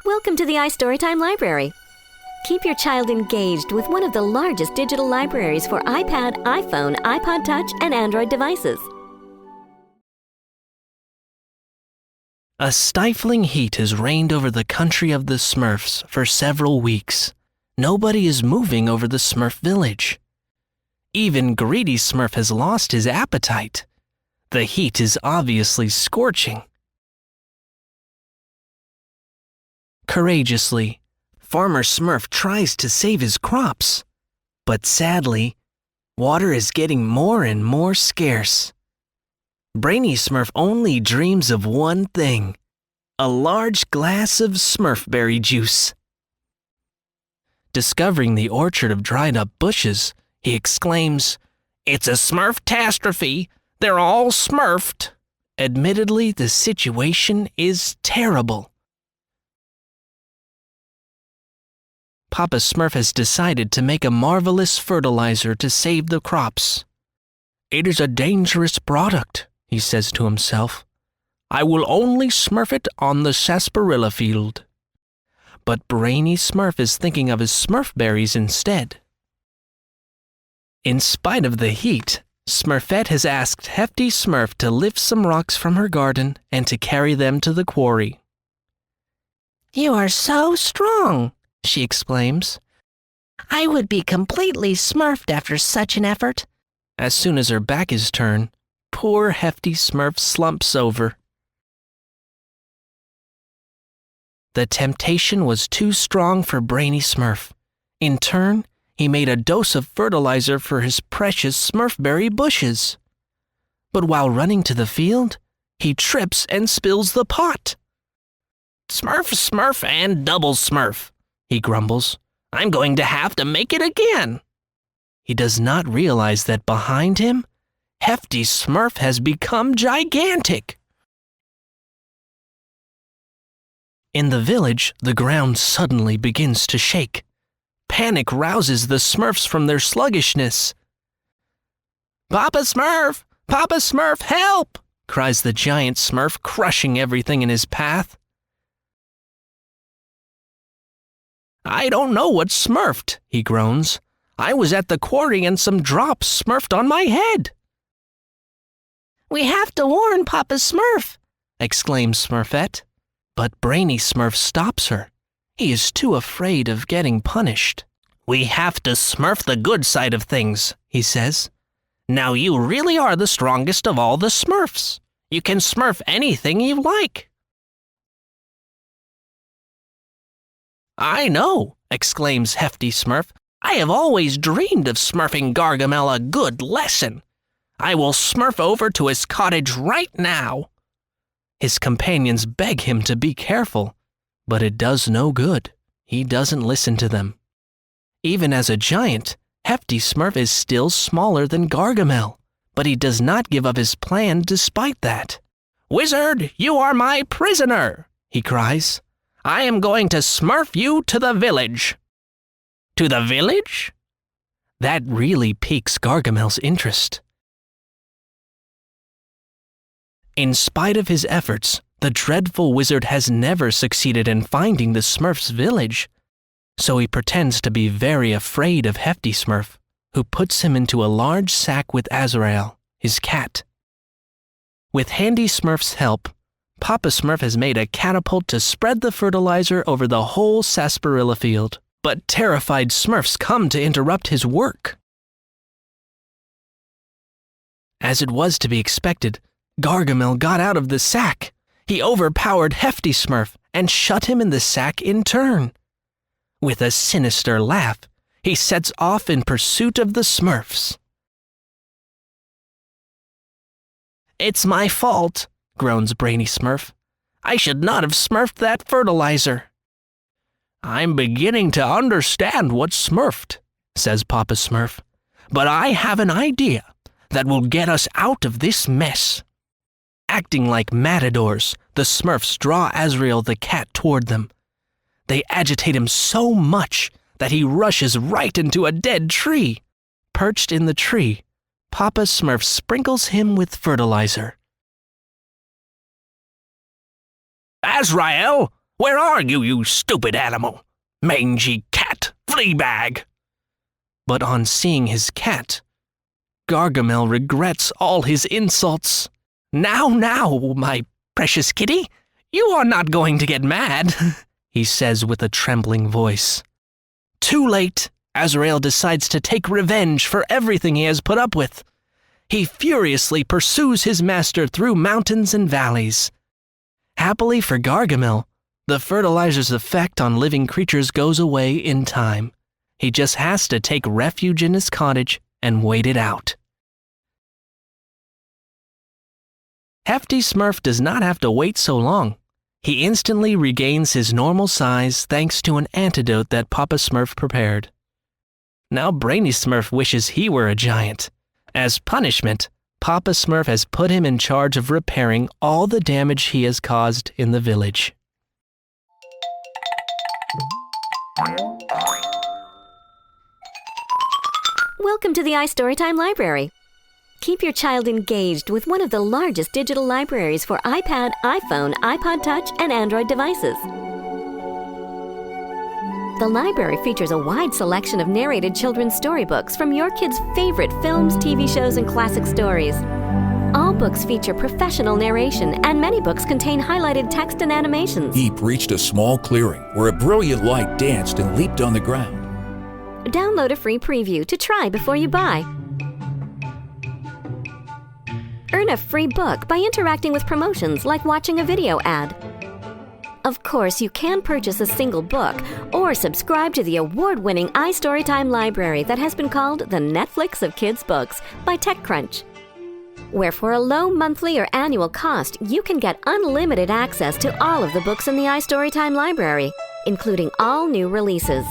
Welcome to the iStoryTime library. Keep your child engaged with one of the largest digital libraries for iPad, iPhone, iPod Touch, and Android devices. A stifling heat has reigned over the country of the Smurfs for several weeks. Nobody is moving over the Smurf village. Even greedy Smurf has lost his appetite. The heat is obviously scorching. Courageously, Farmer Smurf tries to save his crops, but sadly, water is getting more and more scarce. Brainy Smurf only dreams of one thing: a large glass of Smurfberry juice. Discovering the orchard of dried-up bushes, he exclaims, "It's a Smurf-tastrophe! They're all smurfed!" Admittedly, the situation is terrible. Papa Smurf has decided to make a marvelous fertilizer to save the crops. "It is a dangerous product," he says to himself. "I will only smurf it on the sarsaparilla field." But Brainy Smurf is thinking of his Smurfberries instead. In spite of the heat, Smurfette has asked Hefty Smurf to lift some rocks from her garden and to carry them to the quarry. "You are so strong," she exclaims. "I would be completely smurfed after such an effort." As soon as her back is turned, poor Hefty Smurf slumps over. The temptation was too strong for Brainy Smurf. In turn, he made a dose of fertilizer for his precious Smurfberry bushes. But while running to the field, he trips and spills the pot. "Smurf, Smurf, and double Smurf," he grumbles. "I'm going to have to make it again." He does not realize that behind him, Hefty Smurf has become gigantic. In the village, the ground suddenly begins to shake. Panic rouses the Smurfs from their sluggishness. "Papa Smurf! Papa Smurf, help!" cries the giant Smurf, crushing everything in his path. "I don't know what smurfed," he groans. "I was at the quarry and some drops smurfed on my head." "We have to warn Papa Smurf," exclaims Smurfette. But Brainy Smurf stops her. He is too afraid of getting punished. "We have to smurf the good side of things," he says. "Now you really are the strongest of all the Smurfs. You can smurf anything you like." "I know," exclaims Hefty Smurf. "I have always dreamed of smurfing Gargamel a good lesson. I will smurf over to his cottage right now." His companions beg him to be careful, but it does no good. He doesn't listen to them. Even as a giant, Hefty Smurf is still smaller than Gargamel, but he does not give up his plan despite that. "Wizard, you are my prisoner," he cries. "I am going to smurf you to the village." "To the village?" That really piques Gargamel's interest. In spite of his efforts, the dreadful wizard has never succeeded in finding the Smurf's village, so he pretends to be very afraid of Hefty Smurf, who puts him into a large sack with Azrael, his cat. With Handy Smurf's help, Papa Smurf has made a catapult to spread the fertilizer over the whole sarsaparilla field, but terrified Smurfs come to interrupt his work. As it was to be expected, Gargamel got out of the sack. He overpowered Hefty Smurf and shut him in the sack in turn. With a sinister laugh, he sets off in pursuit of the Smurfs. "It's my fault," groans Brainy Smurf. "I should not have smurfed that fertilizer." "I'm beginning to understand what's smurfed," says Papa Smurf. "But I have an idea that will get us out of this mess." Acting like matadors, the Smurfs draw Azrael the cat toward them. They agitate him so much that he rushes right into a dead tree. Perched in the tree, Papa Smurf sprinkles him with fertilizer. Azrael, where are you, you stupid animal? Mangy cat, flea bag. But on seeing his cat, Gargamel regrets all his insults. Now, my precious kitty, you are not going to get mad, he says with a trembling voice. Too late, Azrael decides to take revenge for everything he has put up with. He furiously pursues his master through mountains and valleys. Happily for Gargamel, the fertilizer's effect on living creatures goes away in time. He just has to take refuge in his cottage and wait it out. Hefty Smurf does not have to wait so long. He instantly regains his normal size thanks to an antidote that Papa Smurf prepared. Now Brainy Smurf wishes he were a giant. As punishment, Papa Smurf has put him in charge of repairing all the damage he has caused in the village. Welcome to the iStoryTime library. Keep your child engaged with one of the largest digital libraries for iPad, iPhone, iPod Touch, and Android devices. The library features a wide selection of narrated children's storybooks from your kids' favorite films, TV shows, and classic stories. All books feature professional narration, and many books contain highlighted text and animations. Eep reached a small clearing where a brilliant light danced and leaped on the ground. Download a free preview to try before you buy. Earn a free book by interacting with promotions like watching a video ad. Of course, you can purchase a single book or subscribe to the award-winning iStoryTime library that has been called the Netflix of kids' books by TechCrunch, where for a low monthly or annual cost, you can get unlimited access to all of the books in the iStoryTime library, including all new releases.